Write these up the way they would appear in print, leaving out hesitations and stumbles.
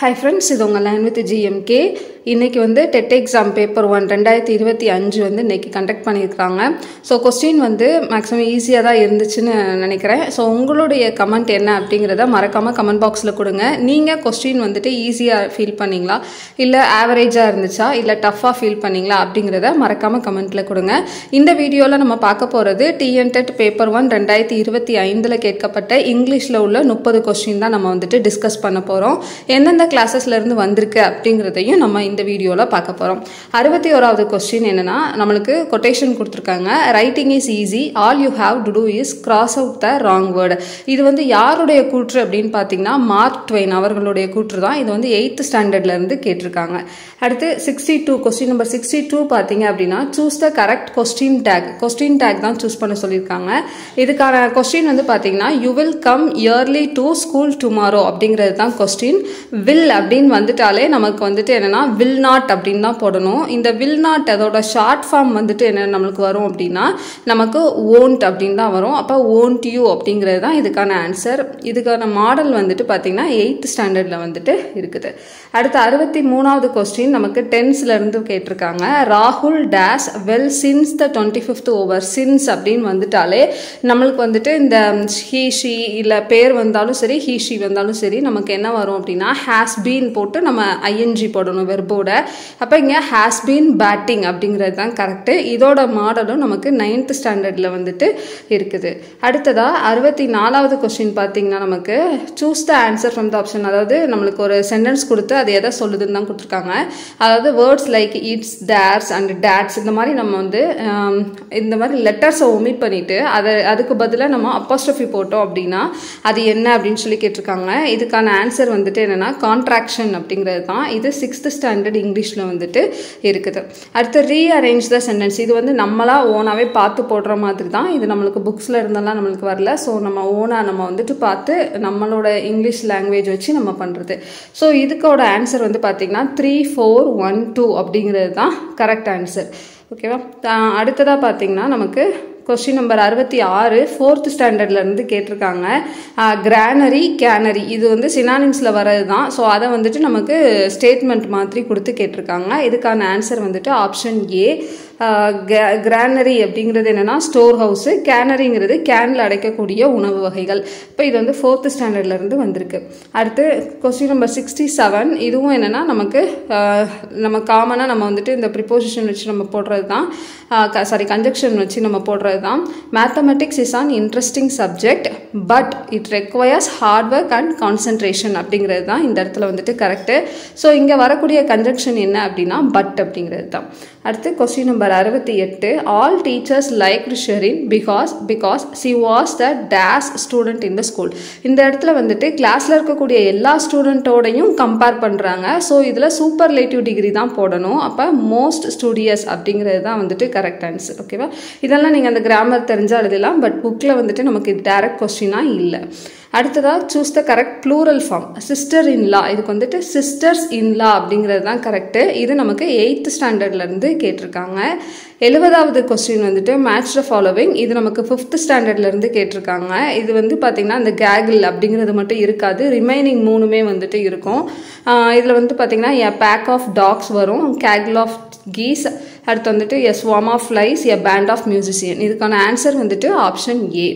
Hi friends, இது உங்க learn with GMK. இன்னைக்கு வந்து டெட் எக்ஸாம் பேப்பர் 1 2025 வந்து இன்னைக்கு கண்டக்ட் பண்ணியிருக்காங்க. ஸோ கொஸ்டின் வந்து மேக்ஸிமம் ஈஸியாக தான் இருந்துச்சுன்னு நினைக்கிறேன். ஸோ உங்களுடைய கமெண்ட் என்ன அப்படிங்கிறத மறக்காமல் கமெண்ட் பாக்ஸில் கொடுங்க. நீங்கள் கொஸ்டின் வந்துட்டு ஈஸியாக ஃபீல் பண்ணிங்களா, இல்லை ஆவரேஜாக இருந்துச்சா, இல்லை டஃப்பாக ஃபீல் பண்ணிங்களா அப்படிங்கிறத மறக்காமல் கமெண்ட்டில் கொடுங்க. இந்த வீடியோவில் நம்ம பார்க்க போகிறது TNTET பேப்பர் 1 2025 கேட்கப்பட்ட இங்கிலீஷில் உள்ள 30 கொஸ்டின் தான் நம்ம வந்துட்டு டிஸ்கஸ் பண்ண போகிறோம். எந்தெந்த கிளாஸஸ்லேருந்து வந்திருக்கு அப்படிங்கிறதையும் நம்ம இந்த வீடியோவில் பார்க்க போகிறோம். 61வது கொஸ்டின் என்னன்னா, நம்மளுக்கு கொட்டேஷன் கொடுத்துருக்காங்க. Writing is easy, all you have to do is cross out the wrong word. இது வந்து யாருடைய கூற்று அப்படின்னு பார்த்தீங்கன்னா மார்க் ட்வைன் அவர்களுடைய கூற்று தான். இது வந்து 8th ஸ்டாண்டர்ட்லேருந்து கேட்டிருக்காங்க. அடுத்து 62 கொஸ்டின் நம்பர் 62 பார்த்தீங்க அப்படின்னா, choose the correct question take தான் சூஸ் பண்ண சொல்லியிருக்காங்க. இதுக்கான கொஸ்டின் வந்து பார்த்தீங்கன்னா, you will come yearly to school tomorrow அப்படிங்கிறது தான் கொஸ்டின். வில் அப்படின்னு வந்துட்டாலே நமக்கு வந்துட்டு என்னன்னா வில் நாட் அப்படின்னு தான் போடணும். இந்த வில் நாட் அதோட ஷார்ட் ஃபார்ம் வந்துட்டு என்ன நம்மளுக்கு வரும் அப்படின்னா நமக்கு ஓன்ட் அப்படின்னு தான் வரும். அப்போ ஓன்ட் யூ அப்படிங்கிறது தான் இதுக்கான ஆன்சர். இதுக்கான மாடல் வந்துட்டு பார்த்தீங்கன்னா 8th ஸ்டாண்டர்டில் வந்துட்டு இருக்குது. அடுத்து 63வது கொஸ்டின் நமக்கு டென்ஸ்லேருந்து கேட்டிருக்காங்க. ராகுல் days well since the 25th over. Since அப்படின்னு வந்துட்டாலே நம்மளுக்கு வந்துட்டு இந்த ஹீ ஷி இல்லை பேர் வந்தாலும் சரி, ஹீ ஷி வந்தாலும் சரி, நமக்கு என்ன வரும் அப்படின்னா ஹேஸ் பீன் போட்டு நம்ம ஐஎன்ஜி போடணும் வெர்போட. அப்போ இங்கே ஹேஸ் பீன் பேட்டிங் அப்படிங்கிறது தான் கரெக்டு. இதோட மாடலும் நமக்கு 9th ஸ்டாண்டர்டில் வந்துட்டு இருக்குது. அடுத்ததா 64வது கொஸ்டின் பார்த்தீங்கன்னா நமக்கு choose the answer from the option. அதாவது நம்மளுக்கு ஒரு சென்டென்ஸ் கொடுத்து அது எதை சொல்லுதுன்னு தான் கொடுத்துருக்காங்க. அதாவது words like it's, there's and dads இந்த மாதிரி நம்ம வந்து இந்த மாதிரி லெட்டர்ஸை ஒமிட் பண்ணிட்டு அதுக்கு பதிலாக நம்ம அப்போஸ்ட்ரோஃபி போட்டோம் அப்படின்னா அது என்ன அப்படின்னு சொல்லி கேட்டிருக்காங்க. இதுக்கான ஆன்சர் வந்துட்டு என்னன்னா கான்ட்ராக்ஷன் அப்படிங்கிறது தான். இது 6th ஸ்டாண்டர்ட் இங்கிலீஷில் வந்துட்டு இருக்குது. அடுத்து ரீஅரேஞ்ச் த சென்டென்ஸ். இது வந்து நம்மளா ஓனாவே பார்த்து போடுற மாதிரி தான். இது நம்மளுக்கு புக்ஸில் இருந்தெல்லாம் நம்மளுக்கு வரல. ஸோ நம்ம ஓனாக நம்ம வந்துட்டு பார்த்து நம்மளோட இங்கிலீஷ் லாங்குவேஜ் வச்சு நம்ம பண்ணுறது. ஸோ இதுக்கோட ஆன்சர் வந்து பார்த்தீங்கன்னா 3, 4, 1, 2 அப்படிங்கிறது தான் கரெக்ட் ஆன்சர். ஓகேவா. அடுத்ததாக பார்த்தீங்கன்னா நமக்கு கொஸ்டின் நம்பர் 66 4th ஸ்டாண்டர்ட்லேருந்து கேட்டிருக்காங்க. கிரானரி, கேனரி இது வந்து சினானிம்ஸில் வர்றது தான். ஸோ அதை வந்துட்டு நமக்கு ஸ்டேட்மெண்ட் மாதிரி கொடுத்து கேட்டிருக்காங்க. இதுக்கான ஆன்சர் வந்துட்டு ஆப்ஷன் ஏ. கிரானரி அப்படிங்கிறது என்னென்னா ஸ்டோர் ஹவுஸு, கேனரிங்கிறது கேனில் அடைக்கக்கூடிய உணவு வகைகள். இப்போ இது வந்து 4th ஸ்டாண்டர்ட்லேருந்து வந்திருக்கு. அடுத்து கொஸ்டின் நம்பர் 67 இதுவும் என்னென்னா நமக்கு நம்ம காமனாக நம்ம வந்துட்டு இந்த ப்ரிப்போசிஷன் வச்சு நம்ம போடுறது தான். கன்ஜக்ஷன் வச்சு நம்ம போடுறது தான். Mathematics is on interesting subject but it requires hard work and concentration அப்படிங்கிறது தான் இந்த இடத்துல வந்துட்டு கரெக்டு. ஸோ இங்கே வரக்கூடிய கன்ஜக்ஷன் என்ன அப்படின்னா பட் அப்படிங்கிறது தான். அடுத்து question number 68 all teachers like Sherin because see was the days student in the school. இந்த இடத்துல வந்துட்டு கிளாஸில் இருக்கக்கூடிய எல்லா ஸ்டூடெண்ட்டோடையும் கம்பேர் பண்ணுறாங்க. ஸோ இதில் சூப்பர்லேட்டிவ் டிகிரி தான் போடணும். அப்போ மோஸ்ட் ஸ்டூடியஸ் அப்படிங்கிறது தான் வந்துட்டு கரெக்ட் ஆன்சர். ஓகேவா. இதெல்லாம் நீங்கள் அந்த கிராமர் தெரிஞ்சால் எழுதலாம். பட் புக்கில் வந்துட்டு நமக்கு இது டைரக்ட் கொஸ்டினாக இல்லை. அடுத்ததாக choose the correct plural form. Sister in law, இதுக்கு வந்துட்டு சிஸ்டர்ஸ் இன்லா அப்படிங்கிறது தான் கரெக்டு. இது நமக்கு 8th ஸ்டாண்டர்ட்லேருந்து கேட்டிருக்காங்க. 70வது கொஸ்டின் வந்துட்டு மேட்ச் த ஃபாலோவிங். இது நமக்கு 5th ஸ்டாண்டர்ட்லேருந்து கேட்டிருக்காங்க. இது வந்து பார்த்திங்கன்னா இந்த கேகிள் அப்படிங்கிறது மட்டும் இருக்காது, ரிமைனிங் 3மே வந்துட்டு இருக்கும். இதில் வந்து பார்த்திங்கன்னா எ பேக் ஆஃப் டாக்ஸ் வரும், கேகிள் ஆஃப் கீஸ், அடுத்து வந்துட்டு a swarm of flies, a band of musician. இதுக்கான ஆன்சர் வந்துட்டு ஆப்ஷன் ஏ.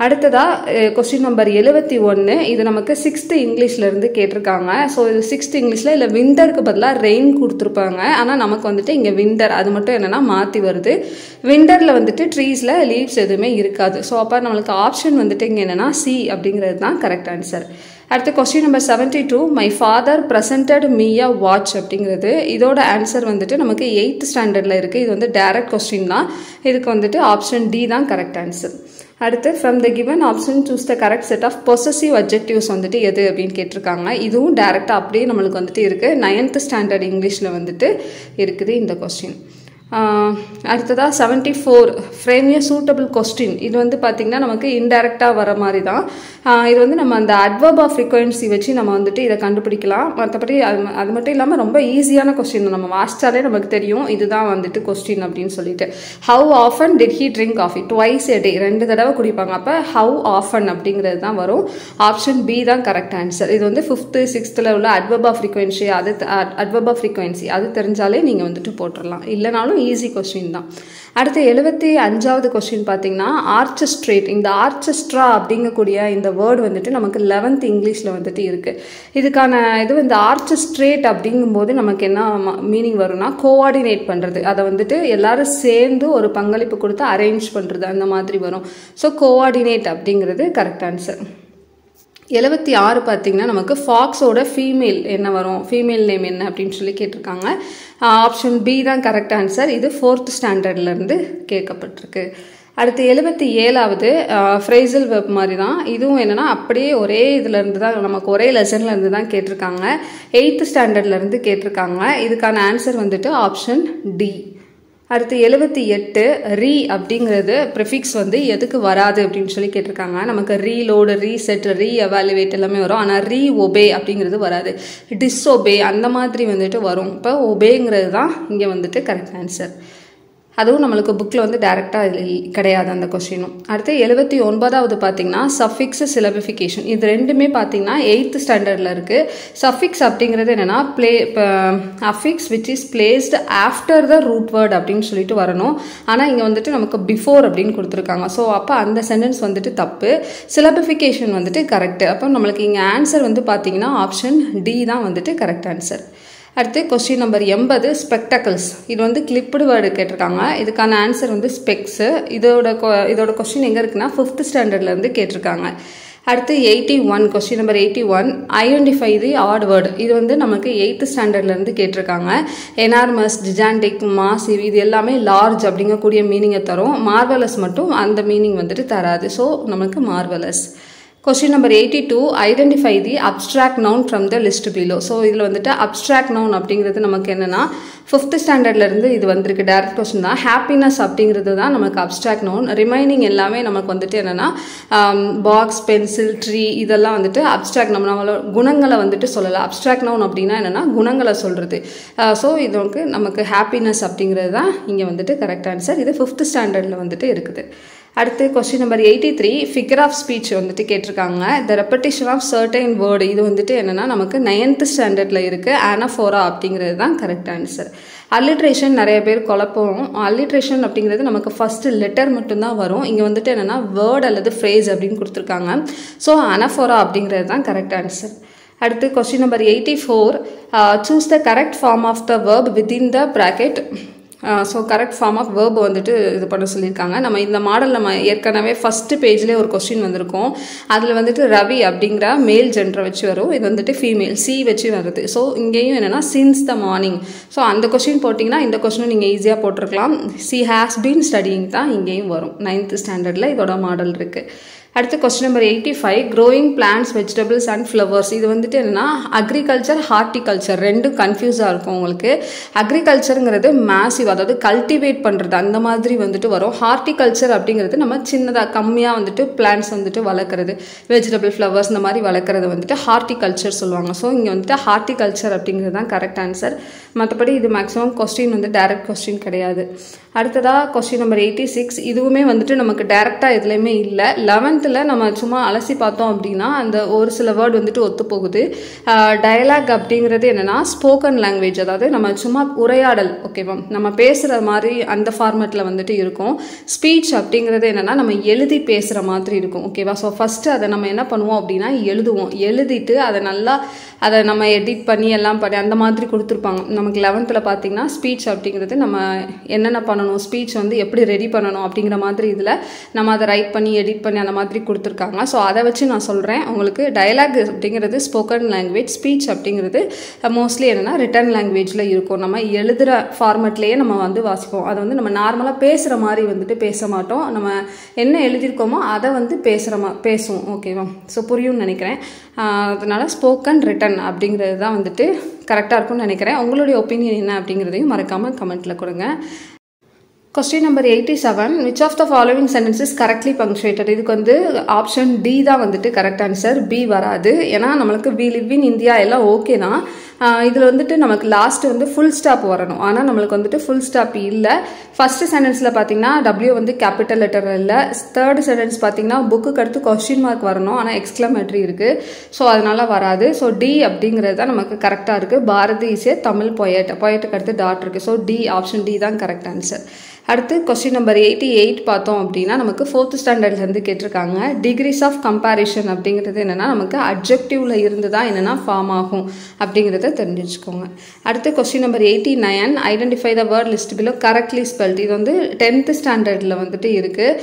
அடுத்ததாக கொஸ்டின் நம்பர் 71 இது நமக்கு 6th இங்கிலீஷ்லேருந்து கேட்டிருக்காங்க. ஸோ இது 6th இங்கிலீஷில் இல்லை விண்டருக்கு பதிலாக ரெயின் கொடுத்துருப்பாங்க. ஆனால் நமக்கு வந்துட்டு இங்கே விண்டர் அது மட்டும் என்னென்னா மாற்றி வருது. விண்டரில் வந்துட்டு ட்ரீஸில் லீவ்ஸ் எதுவுமே இருக்காது. ஸோ அப்போ நம்மளுக்கு ஆப்ஷன் வந்துட்டு இங்கே என்னென்னா சி அப்படிங்கிறது தான் கரெக்ட் ஆன்சர். அடுத்து question number 72 my father presented me a watch அப்படிங்கிறது. இதோட ஆன்சர் வந்துட்டு நமக்கு 8th ஸ்டாண்டர்டில் இருக்குது. இது வந்து டைரக்ட் கொஸ்டின் தான். இதுக்கு வந்துட்டு ஆப்ஷன் டி தான் கரெக்ட் ஆன்சர். அடுத்து from the given option choose the correct set of possessive adjectives வந்துட்டு எது அப்படின்னு கேட்டிருக்காங்க. இதுவும் டைரெக்டாக அப்படியே நம்மளுக்கு வந்துட்டு இருக்குது. 9th ஸ்டாண்டர்ட் இங்கிலீஷில் வந்துட்டு இருக்குது இந்த கொஸ்டின். அடுத்ததாக 74 ஃப்ரேம் ஏ சூட்டபிள் கொஸ்டின். இது வந்து பார்த்திங்கன்னா நமக்கு இன்டெரக்டாக வர மாதிரி தான். இது வந்து நம்ம அந்த அட்வர்ப் ஆஃப் ஃப்ரீக்வன்சி வச்சு நம்ம வந்துட்டு இதை கண்டுபிடிக்கலாம். மற்றபடி அது மட்டும் இல்லாமல் ரொம்ப ஈஸியான கொஸ்டின், நம்ம வாசிச்சாலே நமக்கு தெரியும் இதுதான் வந்துட்டு கொஸ்டின் அப்படின்னு சொல்லிட்டு. How often did he drink coffee? Twice a day, 2 தடவை குடிப்பாங்க. அப்போ ஹவு ஆஃபன் அப்படிங்கிறது தான் வரும். ஆப்ஷன் பி தான் கரெக்ட் ஆன்சர். இது வந்து 5th 6th உள்ள அட்வர்ப் ஆஃப் ஃப்ரீக்வன்சி அது தெரிஞ்சாலே நீங்கள் வந்துட்டு போட்டுடலாம். இல்லைனாலும் ஈஸி கொஸ்டின் தான். அடுத்து 75வது கொஸ்டின் பார்த்தீங்கன்னா ஆர்கெஸ்ட்ரேட். இந்த ஆர்கெஸ்ட்ரா அப்படிங்கக்கூடிய இந்த வேர்டு வந்துட்டு நமக்கு 11th இங்கிலீஷில் வந்துட்டு இருக்குது. இதுக்கான இது இந்த ஆர்கெஸ்ட்ரேட் அப்படிங்கும்போது நமக்கு என்ன மீனிங் வரும்னா கோஆர்டினேட் பண்ணுறது, அதை வந்துட்டு எல்லாரும் சேர்ந்து ஒரு பங்களிப்பு கொடுத்து அரேஞ்ச் பண்ணுறது அந்த மாதிரி வரும். ஸோ கோஆர்டினேட் அப்படிங்கிறது கரெக்ட் ஆன்சர். 76 பார்த்தீங்கன்னா நமக்கு ஃபாக்ஸோட ஃபீமேல் என்ன வரும், ஃபீமேல் நேம் என்ன அப்படின்னு சொல்லி கேட்டிருக்காங்க. ஆப்ஷன் பி தான் கரெக்ட் ஆன்சர். இது 4th ஸ்டாண்டர்ட்லேருந்து கேட்கப்பட்டிருக்கு. அடுத்து 77வது ஃப்ரேசல் வெப் மாதிரி தான். இதுவும் என்னென்னா அப்படியே ஒரே இதுலேருந்து தான் நமக்கு ஒரே லெசன்லேருந்து தான் கேட்டிருக்காங்க. 8th ஸ்டாண்டர்ட்லேருந்து கேட்டிருக்காங்க. இதுக்கான ஆன்சர் வந்துட்டு ஆப்ஷன் டி. அடுத்து 78 ரீ அப்படிங்கிறது ப்ரிஃபிக்ஸ் வந்து எதுக்கு வராது அப்படின்னு சொல்லி கேட்டிருக்காங்க. நமக்கு ரீலோடு, ரீசெட், ரீ எவாலுவேட் எல்லாமே வரும். ஆனால் ரீ ஒபே அப்படிங்கிறது வராது. டிஸ்ஒபே அந்த மாதிரி வந்துட்டு வரும். இப்போ ஒபேங்கிறது தான் இங்கே வந்துட்டு கரெக்ட் ஆன்சர். அதுவும் நம்மளுக்கு புக்கில் வந்து டைரெக்டாக கிடையாது அந்த கொஸ்டினும். அடுத்து 79வது பார்த்தீங்கன்னா சஃபிக்ஸ் சிலபிஃபிகேஷன். இது ரெண்டுமே பார்த்தீங்கன்னா 8th ஸ்டாண்டர்டில் இருக்குது. சஃபிக்ஸ் அப்படிங்கிறது என்னென்னா affix which is placed after the root word அப்படின்னு சொல்லிட்டு வரணும். ஆனால் இங்கே வந்துட்டு நமக்கு பிஃபோர் அப்படின்னு கொடுத்துருக்காங்க. ஸோ அப்போ அந்த சென்டென்ஸ் வந்துட்டு தப்பு. சிலபிஃபிகேஷன் வந்துட்டு கரெக்டு. அப்போ நம்மளுக்கு இங்கே ஆன்சர் வந்து பார்த்தீங்கன்னா ஆப்ஷன் டி தான் வந்துட்டு கரெக்ட் ஆன்சர். அடுத்து கொஸ்டின் நம்பர் 80 ஸ்பெக்டக்கிள்ஸ். இது வந்து கிளிப்டு வேர்டு கேட்டிருக்காங்க. இதுக்கான ஆன்சர் வந்து ஸ்பெக்ஸு. இதோட கொஸ்டின் எங்கே இருக்குன்னா 5th ஸ்டாண்டர்ட்லேருந்து கேட்டிருக்காங்க. அடுத்து 81 question number 81 identify the odd word. இது வந்து நமக்கு 8th ஸ்டாண்டர்ட்லேருந்து கேட்டிருக்காங்க. எனார்மஸ், ஜிஜாண்டிக், மாஸ் இது எல்லாமே லார்ஜ் அப்படிங்கக்கூடிய மீனிங்கை தரும். மார்வலஸ் மட்டும் அந்த மீனிங் வந்துட்டு தராது. ஸோ நமக்கு marvellous. Question number 82 identify the abstract noun from the list below. So இதில் வந்துட்டு அப்ஸ்ட்ராக்ட் நவுன் அப்படிங்கிறது நமக்கு என்னென்னா 5th ஸ்டாண்டர்ட்லேருந்து இது வந்திருக்கு. டேரக்ட் கொஸ்டின் தான். ஹாப்பினஸ் அப்படிங்கிறது தான் நமக்கு அப்ஸ்ட்ராக்ட் நவுன். ரிமைனிங் எல்லாமே நமக்கு வந்துட்டு என்னென்னா பாக்ஸ், பென்சில், ட்ரீ இதெல்லாம் வந்துட்டு அப்ஸ்ட்ராக்ட் நம்மளோட குணங்களை வந்துட்டு சொல்லலாம். அப்ஸ்ட்ராக்ட் நவுன் அப்படின்னா என்னென்னா குணங்களை சொல்கிறது. ஸோ இது நமக்கு ஹாப்பினஸ் அப்படிங்கிறது தான் இங்கே வந்துட்டு கரெக்ட் ஆன்சர். இது 5th ஸ்டாண்டர்டில் வந்துட்டு இருக்குது. அடுத்து question number 83 figure of speech வந்துட்டு கேட்டிருக்காங்க. The repetition of certain word. இது வந்துட்டு என்னென்னா நமக்கு 9th ஸ்டாண்டர்டில் இருக்குது. ஆனஃபோரா அப்படிங்கிறது தான் கரெக்ட் ஆன்சர். அல்லிட்ரேஷன் நிறைய பேர் குழப்பம். அல்லிட்ரேஷன் அப்படிங்கிறது நமக்கு ஃபஸ்ட்டு லெட்டர் மட்டும்தான் வரும். இங்கே வந்துட்டு என்னென்னா வேர்டு அல்லது ஃப்ரேஸ் அப்படின்னு கொடுத்துருக்காங்க. ஸோ அனஃபோரா அப்படிங்கிறது தான் கரெக்ட் ஆன்சர். அடுத்து question number 84 choose the correct form of the verb within the bracket. So correct form of verb வந்துட்டு இது பண்ண சொல்லியிருக்காங்க. நம்ம இந்த மாடல் நம்ம ஏற்கனவே ஃபஸ்ட்டு பேஜ்லேயே ஒரு கொஸ்டின் வந்திருக்கோம். அதில் வந்துட்டு ரவி அப்படிங்கிற மேல் ஜென்டரை வச்சு வரும். இது வந்துட்டு ஃபீமேல் சி வச்சு வருது. ஸோ இங்கேயும் என்னென்னா சின்ஸ் த மார்னிங். ஸோ அந்த கொஸ்டின் போட்டிங்கன்னா இந்த கொஸ்டினும் நீங்கள் ஈஸியாக போட்டிருக்கலாம். சி ஹேஸ் பீன் ஸ்டடியிங் தான் இங்கேயும் வரும். 9th ஸ்டாண்டர்டில் இதோட மாடல் இருக்குது. அடுத்து question number 85 growing plants, vegetables and flowers. இது வந்துட்டு என்னென்னா அக்ரிகல்ச்சர், ஹார்டிகல்ச்சர் ரெண்டும் கன்ஃபியூஸாக இருக்கும் உங்களுக்கு. அக்ரிகல்ச்சருங்கிறது மேசிவ், அதாவது கல்டிவேட் பண்ணுறது அந்த மாதிரி வந்துட்டு வரும். ஹார்டிகல்ச்சர் அப்படிங்கிறது நம்ம சின்னதாக கம்மியாக வந்துட்டு பிளான்ட்ஸ் வந்துட்டு வளர்க்குறது, வெஜிடபிள், ஃப்ளவர்ஸ் இந்த மாதிரி வளர்க்குறது வந்துட்டு ஹார்டிகல்ச்சர் சொல்லுவாங்க. ஸோ இங்கே வந்துட்டு ஹார்டிகல்ச்சர் அப்படிங்கிறது தான் கரெக்ட் ஆன்சர். மற்றபடி இது மேக்ஸிமம் கொஸ்டின் வந்து டைரக்ட் கொஸ்டின் கிடையாது. அடுத்ததாக கொஸ்டின் நம்பர் 86 இதுவுமே வந்துட்டு நமக்கு டைரெக்டாக எதுலேயுமே இல்லை. 11th நம்ம சும்மா அலசி பார்த்தோம் அப்படின்னா அந்த ஒரு சில வேர்டு வந்துட்டு ஒத்து போகுது. டயலாக் அப்படிங்கிறது என்னென்னா ஸ்போக்கன் லாங்குவேஜ், அதாவது நம்ம சும்மா உரையாடல், ஓகேவா, நம்ம பேசுகிற மாதிரி அந்த ஃபார்மேட்டில் வந்துட்டு இருக்கும். ஸ்பீச் அப்படிங்கிறது என்னென்னா நம்ம எழுதி பேசுகிற மாதிரி இருக்கும், ஓகேவா. ஸோ ஃபஸ்ட்டு அதை நம்ம என்ன பண்ணுவோம் அப்படின்னா எழுதுவோம். எழுதிட்டு அதை நம்ம எடிட் பண்ணி எல்லாம் பண்ணி அந்த மாதிரி கொடுத்துருப்பாங்க. நமக்கு 11th பார்த்தீங்கன்னா ஸ்பீச் அப்படிங்கிறது நம்ம என்னென்ன பண்ணணும், ஸ்பீச் வந்து எப்படி ரெடி பண்ணணும் அப்படிங்கிற மாதிரி இதில் நம்ம அதை ரைட் பண்ணி எடிட் பண்ணி அந்த மாதிரி கொடுத்துருக்காங்க. ஸோ அதை வச்சு நான் சொல்கிறேன் உங்களுக்கு. டயலாக் அப்படிங்கிறது ஸ்போக்கன் லாங்குவேஜ், ஸ்பீச் அப்படிங்கிறது மோஸ்ட்லி என்னென்னா ரிட்டன் லாங்குவேஜில் இருக்கும். நம்ம எழுதுகிற ஃபார்மேட்லேயே நம்ம வந்து வாசிப்போம். அதை வந்து நம்ம நார்மலாக பேசுகிற மாதிரி வந்துட்டு பேச மாட்டோம். நம்ம என்ன எழுதியிருக்கோமோ அதை வந்து பேசுவோம், ஓகேவா. ஸோ புரியும்னு நினைக்கிறேன். அதனால் ஸ்போக்கன் ரிட்டன் அப்படிங்கிறது தான் வந்துட்டு கரெக்டாக இருக்கும்னு நினைக்கிறேன். உங்களுடைய ஒப்பீனியன் என்ன அப்படிங்கிறதையும் மறக்காமல் கமெண்ட்டில் கொடுங்க. Question number 87. Which of the following sentences correctly punctuated? இதுக்கு வந்து ஆப்ஷன் டி தான் வந்துட்டு கரெக்ட் ஆன்சர், பி வராது. ஏன்னா நம்மளுக்கு வி லிவ் இன் இந்தியா எல்லாம் ஓகே தான். இதில் வந்துட்டு நமக்கு லாஸ்ட் வந்து ஃபுல் ஸ்டாப் வரணும். ஆனால் நம்மளுக்கு வந்துட்டு ஃபுல் ஸ்டாப் இல்லை. ஃபர்ஸ்ட் சென்டென்ஸில் பார்த்தீங்கன்னா டபிள்யூ வந்து கேபிட்டல் லெட்டர் இல்லை. தேர்ட் சென்டென்ஸ் பார்த்தீங்கன்னா புக்குக்கு அடுத்து கொஸ்டின் மார்க் வரணும், ஆனால் எக்ஸ்க்ளமேட்டரி இருக்குது. ஸோ அதனால வராது. ஸோ டி அப்படிங்கிறது தான் நமக்கு கரெக்டாக இருக்குது. பாரதி இஸ் ஏ தமிழ் பொயட்டுக்கு அடுத்து டாட் இருக்குது. ஸோ டி, ஆப்ஷன் டி தான் கரெக்ட் ஆன்சர். அடுத்து கொஸ்டின் நம்பர் 88 பார்த்தோம் அப்படின்னா நமக்கு 4th ஸ்டாண்டர்ட்லேருந்து கேட்டிருக்காங்க. டிகிரிஸ் ஆஃப் கம்பேரிஷன் அப்படிங்கிறது என்னென்னா நமக்கு அட்ஜெக்டிவ்ல இருந்து தான் என்னென்னா ஃபார்ம் ஆகும் அப்படிங்கிறத தெரிஞ்சு வச்சுக்கோங்க. அடுத்து question number 89. Identify the word list below correctly spelt. இது வந்து 10th ஸ்டாண்டர்டில் வந்துட்டு இருக்குது.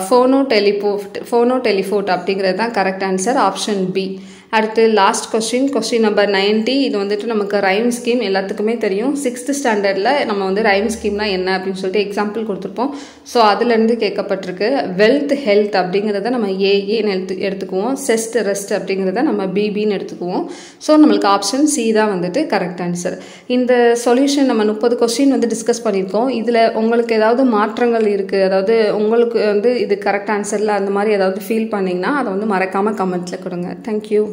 ஃபோனோ டெலிஃபோட் அப்படிங்கிறது தான் கரெக்ட் ஆன்சர், ஆப்ஷன் பி. அடுத்து லாஸ்ட் கொஸ்டின் நம்பர் 90. இது வந்துட்டு நமக்கு ரைம் ஸ்கீம் எல்லாத்துக்குமே தெரியும். 6th ஸ்டாண்டர்டில் நம்ம வந்து ரைம் ஸ்கீம்னா என்ன அப்படின்னு சொல்லிட்டு எக்ஸாம்பிள் கொடுத்துருப்போம். ஸோ அதுலேருந்து கேட்கப்பட்டிருக்கு. வெல்த் ஹெல்த் அப்படிங்கிறத நம்ம ஏன்னு எடுத்துக்குவோம். செஸ்ட் ரெஸ்ட் அப்படிங்கிறத நம்ம பிபின்னு எடுத்துக்குவோம். ஸோ நம்மளுக்கு ஆப்ஷன் சி தான் வந்துட்டு கரெக்ட் ஆன்சர். இந்த சொல்யூஷன் நம்ம 30 கொஸ்டின் வந்து டிஸ்கஸ் பண்ணியிருக்கோம். இதில் உங்களுக்கு ஏதாவது மாற்றங்கள் இருக்குது, அதாவது உங்களுக்கு வந்து இது கரெக்ட் ஆன்சரில் அந்த மாதிரி ஏதாவது ஃபீல் பண்ணிங்கன்னா அதை வந்து மறக்காமல் கமெண்ட்டில் கொடுங்க. தேங்க்யூ.